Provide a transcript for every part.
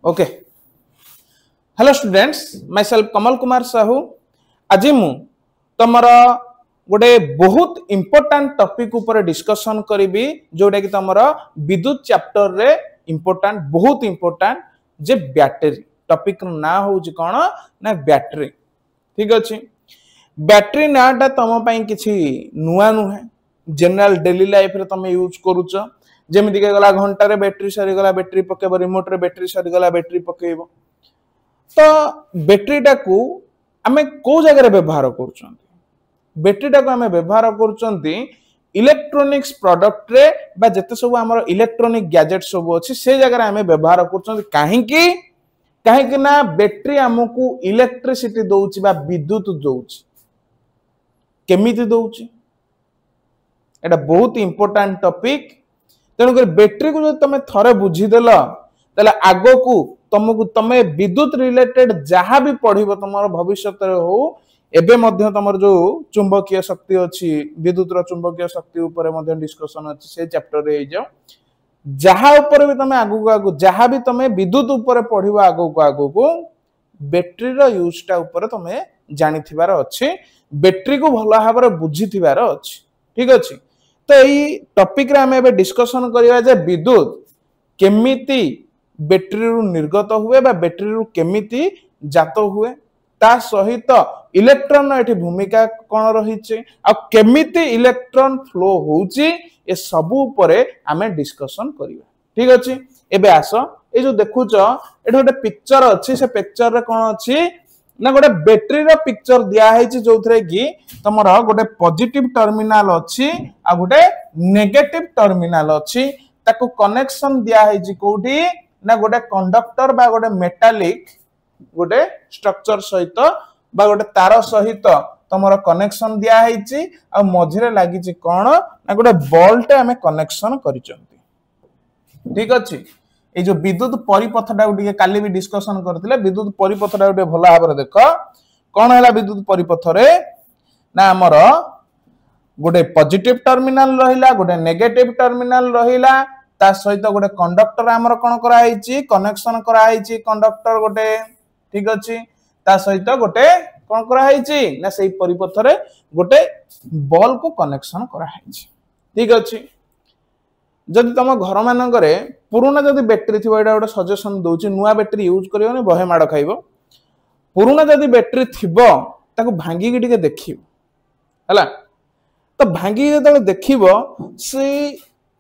Okay hello students myself Kamal Kumar Sahu आज मु तमर गोटे बहुत इंपोर्टेंट टॉपिक ऊपर डिस्कशन करी जोटा कि तमर विद्युत चैप्टर रे इंपोर्टेंट बहुत इंपोर्टेंट जे बैटरी टॉपिक ना हो कौन ना बैटरी ठीक अच्छे बैटरी नाटा तुम किसी नुआ नुहे जनरल डेली लाइफ रे तुम यूज करूच जमीती गला घंटार बैटरी सरीगला बैटरी पकेब रिमोट रे बैटरी सरीगला बैटरी पकेब तो बैटरी टाकू आमे को जगह व्यवहार कर बैटरी टाकू आमे व्यवहार कर इलेक्ट्रोनिक्स प्रोडक्ट रे बा जते सब हमर इलेक्ट्रोनिक गैजेट सब अछि से जगह आमे व्यवहार कर कहीं ना बैटरी हमकू इलेक्ट्रिसिटी दउछि बा विद्युत दउछि केमिति दउछि एटा बहुत इंपोर्टेंट टॉपिक तेणुक बैटरी को जो तुम थरे बुझीदेल ताले आगो को तुमको तमे विद्युत रिलेटेड जहाँ भी पढ़िबो तुम भविष्य हो एबे मध्य तुमर जो चुंबकीय शक्ति अच्छी विद्युत चुंबकीय शक्ति ऊपर मध्य डिस्कशन अच्छी से चैप्टर रे जाओ जहाँ ऊपर भी तुम आगो को आगो जहाँ भी तुम विद्युत ऊपर पढ़िबो आगो को बैटरी रो यूजटा ऊपर तुम जानिथिबार अच्छे बैटरी को भल भाव बुझीथिबार अच्छे ठीक अच्छे तो यही टॉपिक रे हमें डिस्कशन करिया जे विद्युत केमिति बैटरी रु निर्गत हुए बा बैटरी रु केमिति जात हुए ता सहित इलेक्ट्रॉन एठी भूमिका कोन रहिचे आ केमिति इलेक्ट्रॉन फ्लो होउची ए सब ऊपर हमें डिस्कशन करिया ठीक अछि एबे आसो ए जो देखुचो एठी गोटे पिक्चर अछि से पिक्चर रे कोन अछि ना गोटे बैटरी रो पिक्चर दिया है जो थे कि तुम गोटे पॉजिटिव टर्मिनाल अच्छी आ गोटे नेगेटिव टर्मिनाल अच्छी ताको कनेक्शन दिया है कोठी ना गोटे कंडक्टर बा गोटे मेटालिक गोटे स्ट्रक्चर सहित बा गोटे तार सहित तुमर कनेक्शन दिया है आ मझिरे लागि कोन ना गोटे बॉल्ट हमें कनेक्शन करिसंती ठीक अछि ए जो विद्युत परिपथटा उठे काली भी डिस्कशन करथिले विद्युत परिपथटा उठे भला भाबरे देख कोन हैला विद्युत परिपथ रे ना हमर गोटे पॉजिटिव टर्मिनल रहिला गोटे नेगेटिव टर्मिनल रहिला ता सहित गोटे कंडक्टर हमर कोन करा हैची कनेक्शन करा हैची कंडक्टर गोटे ठीक अछि ता सहित गोटे कोन करा हैची ना सेही परिपथ रे गोटे बॉल को कनेक्शन करा हैची ठीक अछि जदि तुम घर मानक पुराना जदि बैटरी थी एटा गोटे सजेसन दउछि नुआ बैटरी यूज करियोनी बहे माड़ खाइबो पुराना जदि बैटरी थिबो ताको भांगी के टिके देखिबो हला तो भांगी जदि देखिबो से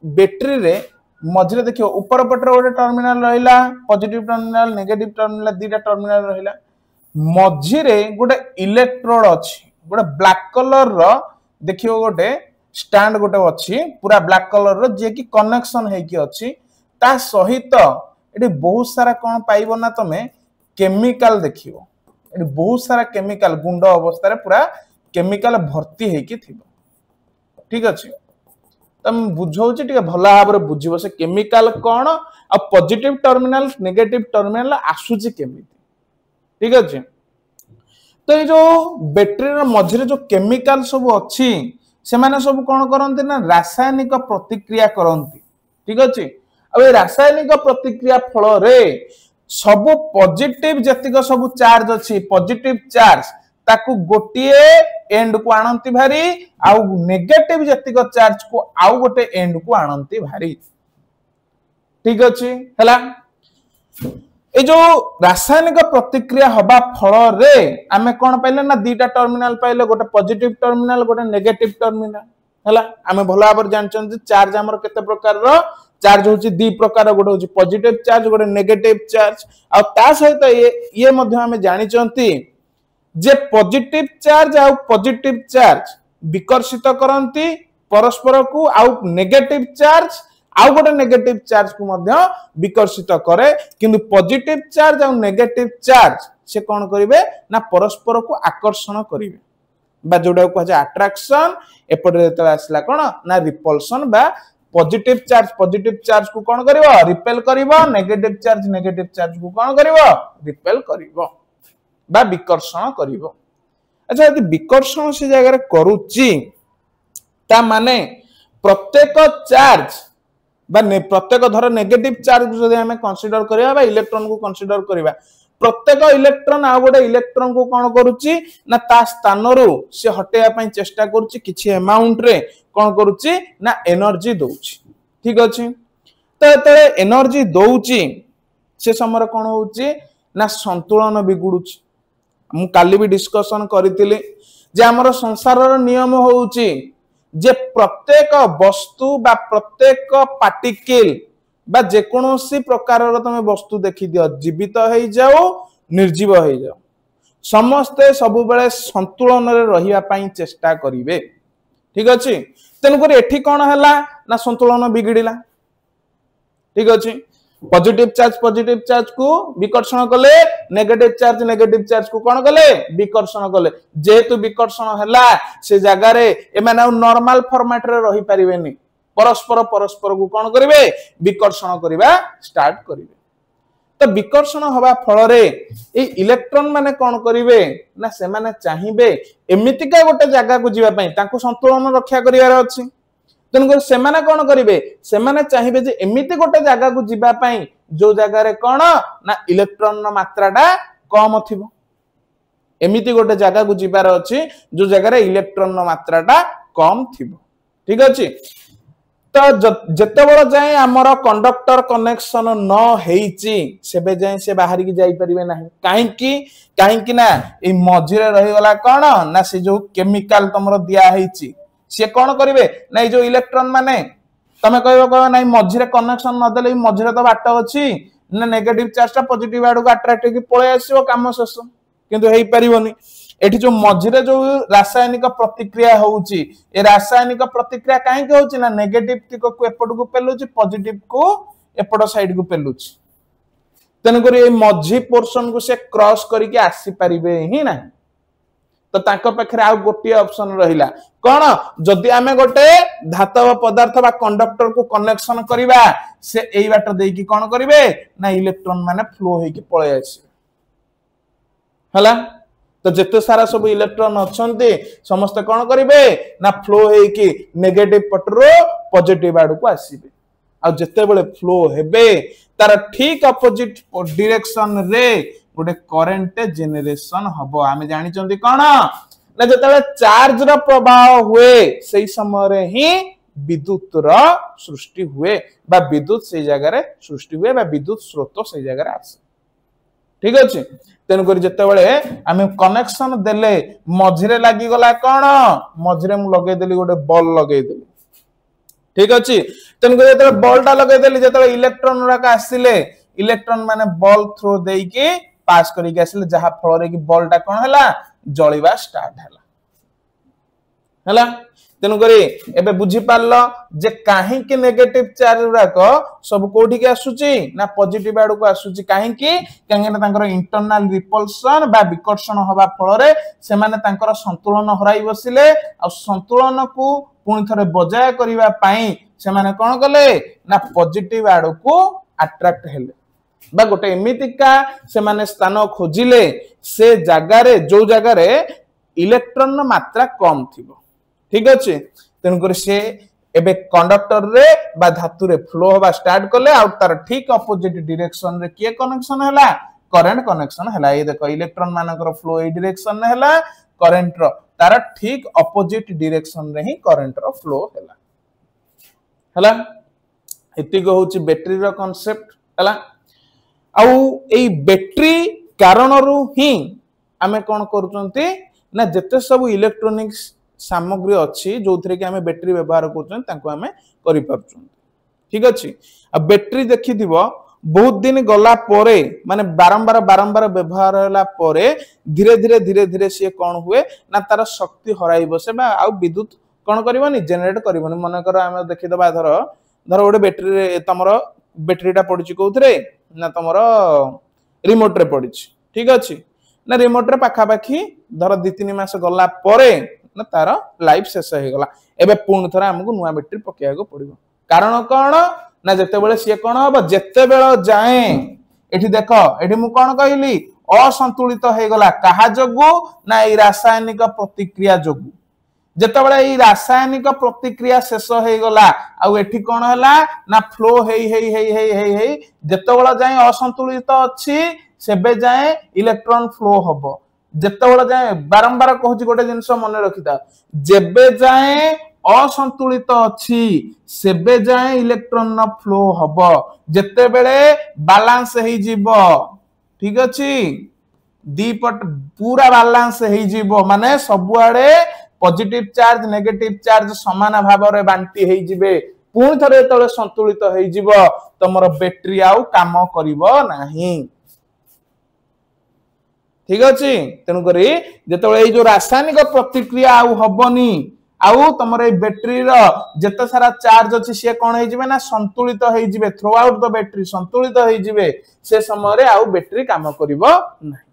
बैटरी रे मझरे देखिबो ऊपर पटर गोटे टर्मिनल रहिला पॉजिटिव टर्मिनल नेगेटिव टर्मिनल दीटा टर्मिनल रहिला मझरे गोटे इलेक्ट्रोड अछि गोटे ब्लैक कलर रो देखिबो गोटे स्टैंड गोटे अच्छी पूरा ब्लैक कलर रो जे कि कनेक्शन है कि अच्छी ता सहित एटी बहुत सारा कोन पाइबो ना तमे केमिकल देखिबो एटी बहुत सारा केमिकल गुंड अवस्था रे पूरा केमिकल भर्ती है कि थिबो ठीक अछि तम बुझौछि टिके भला भाबरे बुझिबो से केमिकल कोन आ पॉजिटिव टर्मिनल नेगेटिव टर्मिनल आसुछि केमिति ठीक अछि तो ये जो बैटरी रो मझरे जो केमिकल सब अच्छी से माने सब कौन करते ना रासायनिक प्रतिक्रिया करती ठीक अच्छे अब रासायनिक प्रतिक्रिया फल रे सब पॉजिटिव जतिक सब चार्ज अच्छी पॉजिटिव चार्ज ताकू गोटिए एंड को आनती भारी आउ नेगेटिव जतिक चार्ज को आउ गोटे एंड को आनती भारी ठीक अच्छे हला ए जो रासायनिक प्रतिक्रिया हबा फल रे आमे कोन पाइले ना दीटा टर्मिनल पाइले गोटे पॉजिटिव टर्मिनल गोटे नेगेटिव टर्मिनल हला आमे भला बार जानचन जे चार्ज हमर केते प्रकार रो चार्ज होची दी प्रकार गोटे होची पॉजिटिव चार्ज गोटे नेगेटिव चार्ज आ ता सहित ये मध्ये आमे जानि चंती जे पॉजिटिव चार्ज आ पॉजिटिव चार्ज विकर्षित करंती परस्पर को आ नेगेटिव चार्ज आउ गोटे नेगेटिव चार्ज को मध्य विकर्षित करे किंतु पॉजिटिव चार्ज और नेगेटिव चार्ज से कौन करिवे ना परस्पर को आकर्षण करिवे बा जोडा को है अट्रैक्शन एपटे जेते आसला कोन ना रिपल्शन बा पॉजिटिव चार्ज को कौन करिवो रिपेल करिवो नेगेटिव चार्ज को कौन करिवो रिपेल करिवो बा विकर्षण करिवो अच्छा यदि विकर्षण से जगह करूची ता माने प्रत्येक चार्ज प्रत्येक धर नेगेटिव चार्ज जदि आम कनसीडर करिया इलेक्ट्रॉन को कनसीडर करिया प्रत्येक इलेक्ट्रॉन आ गोटे इलेक्ट्रॉन को कौन करुच्ची ना ता स्थान रू से हटेया चेष्टा करुच्ची किछि अमाउंट रे कौन करुच्ची ना एनर्जी दउची ठीक अछि तो एते एनर्जी दउची से समय कौन होउची ना संतुलन बिगुडुची मु काली भी डिस्कशन करथिले जे हमर संसार रो नियम होउची जे प्रत्येक वस्तु बा प्रत्येक पार्टिकल बा जेकोसी प्रकार तुम वस्तु देखी दियो जीवित हो जाओ निर्जीव हो जाओ समस्ते सब बेले संतुलन रे रहिया पई चेष्टा करिवे ठीक अछि तेनुकर एठी कोन हला ना संतुलन बिगड़िला ठीक अछि पॉजिटिव चार्ज को विकर्षण कले नेगेटिव चार्ज को कौन कले विकर्षण कले जेहेतु विकर्षण हला से जगह रे एमाने नॉर्मल फॉर्मेट रे रही परिबेनी परस्पर को कौन करिवे विकर्षण करिवा स्टार्ट करिवे तो विकर्षण हवा फल रे ए इलेक्ट्रॉन माने कौन करिवे ना से माने चाहिबे एमितिका गोटे जगह को जीवा पई तांको संतुलन रक्षा करिवार अछि तेणुकर सेमाने कौन करिवे सेमाने चाहिए जे एमिति गोटे जगह को जीवा पई जो जगह रे कौन ना इलेक्ट्रॉन मात्राटा कम थिबो एमिति गोटे जगह को जीवार अछि जो जगह रे इलेक्ट्रॉन मात्राटा कम थिबो ठीक अछि तो जते बड़ जाय हमर कंडक्टर कनेक्शन न हेइची सेबे जाय से बाहर की जाई परिबे नाही काहे कि ना ए मझिरे रही गला कौन ना से जो केमिकल तमरो दिया हेइची से कौन करिवे नै जो इलेक्ट्रॉन माने तमे कहबो नै मझिरे कनेक्शन न देले मझिरे तो बाट अछि ना नेगेटिव चार्ज पॉजिटिव आडू अट्रैक्ट की पळे आसीबो काम शेष किंतु हेई परिबोनी एठी जो मझिरे जो रासायनिक प्रतिक्रिया होउची ए रासायनिक प्रतिक्रिया काहे के होउची ना नेगेटिव को एपट को पेलुची पॉजिटिव को एपट साइड को पेलुची तने करी ए मझी पोर्शन को से क्रॉस करी के आसी परिबे ही ना तो ताको पाखरे आ गोटी ऑप्शन रहिला कोन जदि आमे गोटे धातव पदार्थ बा कंडक्टर को कनेक्शन करिवा से एई बाट देई की कोन करिवे ना इलेक्ट्रॉन माने फ्लो होई की पळे आसी हला तो जेते सारा सब इलेक्ट्रॉन अछंती समस्त कोन करिवे ना फ्लो होई की नेगेटिव पटरो पॉजिटिव आड को आसीबे आ जेते बेले फ्लो हेबे तार ठीक अपोजिट डायरेक्शन रे गोटे करंट जेनरेशन हबो आमे जानि चंदी कोन ना जतले चार्ज रो प्रवाह हुए सेही समय रे ही विद्युत रो सृष्टि हुए बा विद्युत से जगह रे सृष्टि हुए बा विद्युत स्रोत से जगह रे आसे ठीक अछि तेन करी जते बेले आमे कनेक्शन देले मझिरे लागि गला कोन मझिरे मु लगे देली गोटे बॉल लगे देली ठीक अछि तेन करी जते बॉल टा लगे देली जते इलेक्ट्रॉन राका आसिले इलेक्ट्रॉन माने बॉल थ्रो देई के पास करी के आसिले जहा फल रे की बॉल टा कोन हला जळीबा स्टार्ट हला तेनु करी एबे बुझी पारलो जे काहे के नेगेटिव चार्ज राक सब कोठी के आसुची ना पॉजिटिव आडू को आसुची काहे ना तांकर इंटरनल रिपल्सन बा विकर्षण हवा फल रे से माने तांकर संतुलन हराई बसिले आ संतुलन को पुनी थरे बजाय करिवा पई से माने कोन कले ना पॉजिटिव आडू को अट्रैक्ट हेले बा गोटे एमितिका से माने स्थान खोजिले से जगह रे जो जगह रे इलेक्ट्रॉन मात्रा कम थिबो ठीक अछि तेन कर से एबे कंडक्टर रे बा धातु रे फ्लो होबा स्टार्ट करले आ तार ठीक अपोजिट डायरेक्शन रे के कनेक्शन हला करंट कनेक्शन हला ये देखो इलेक्ट्रॉन मानकर फ्लो ए डायरेक्शन रे हला करंट रो तार ठीक अपोजिट डायरेक्शन रे ही करंट रो फ्लो हला एति को होची बैटरी रो कांसेप्ट हला आउ एई बैटरी कारण रू ही आमे कोन करूचंती ना जते सब इलेक्ट्रॉनिक्स सामग्री अच्छी जो थरे कि हमें बैटरी व्यवहार करछन तांको हमें करि परछन ठीक अछि आ बैटरी देखि दिबो बहुत दिन गला परे माने बारंबार व्यवहार होला परे धीरे धीरे से कोन हुए ना तार शक्ति हराई बसे बा आ विद्युत कोन करबनी जनरेट करबनी मन कर हमें देखि दबा धर गोटे बैटरी रे तमरो बैटरीटा पडिछि कोथरे ना तमरो रिमोट रे पडिछि ठीक अछि ना रिमोट रे पाखा पाखी धर 2-3 मास गला परे ना तार लाइफ शेष हो गला एबे पूर्ण थरा हमकु नुवा बैटरी पकेया को पड़िबो कारण कोन ना जते बेले से कोन हबो जते बेले जाए एठी देखो एठी मु कोन कहली असंतुलित हो गला कहा जगु ना ई रासायनिक प्रतिक्रिया जगु जेतेबेले ई रासायनिक प्रतिक्रिया शेष हो गला आउ एठी कोन हला ना फ्लो हेई जेतेबेले जाय असंतुलित अछि सेबे जाय इलेक्ट्रॉन फ्लो हबो जेतेबेले जाय बारंबार कहूची गोटे जिंस मन रखिता जेबे जाय असंतुलित अछि सेबे जाय इलेक्ट्रॉन न फ्लो हबो जेतेबेले बैलेंस हेई जीवो ठीक अछि दीपट पूरा बैलेंस हेई जीवो माने सबुआडे पॉजिटिव चार्ज नेगेटिव चार्ज समान भाव रे बांटी हेई जिवे पुणी थरे तळे संतुलित हेई जीवो तमरो बैटरी आउ काम करिवो नाही ठीक अछि तेनु करी जेतेबेले ए जो रासायनिक प्रतिक्रिया आउ हबनी आउ तमरो ए बैटरी रो जते सारा चार्ज अछि से कोन हेई जिवे ना संतुलित हेई जिवे थ्रू आउट द बैटरी संतुलित हेई जिवे से समय रे आउ बैटरी काम करिवो नाही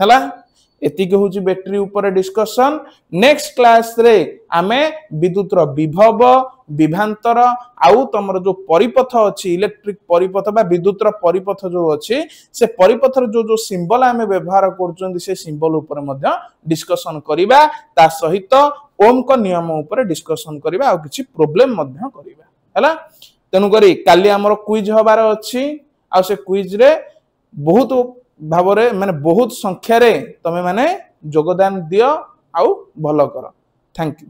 हला एति के होची बैटरी ऊपर डिस्कशन नेक्स्ट क्लास रे आमे विद्युत रो विभव विभांतर आउ तमरो जो परिपथ अछि इलेक्ट्रिक परिपथ बा विद्युत रो परिपथ जो अछि से परिपथ रो जो जो सिंबल आमे व्यवहार करचोंदी से सिंबल ऊपर मध्य डिस्कशन करिबा ता सहित ओम को नियम ऊपर डिस्कशन करिबा आ किछि प्रॉब्लम मध्य करिबा हला तेनु करी काली हमरो क्विज हबार अछि आ से क्विज रे बहुत भावरे माने बहुत संख्या रे तमे माने योगदान दियो आउ भलो करो थैंक यू।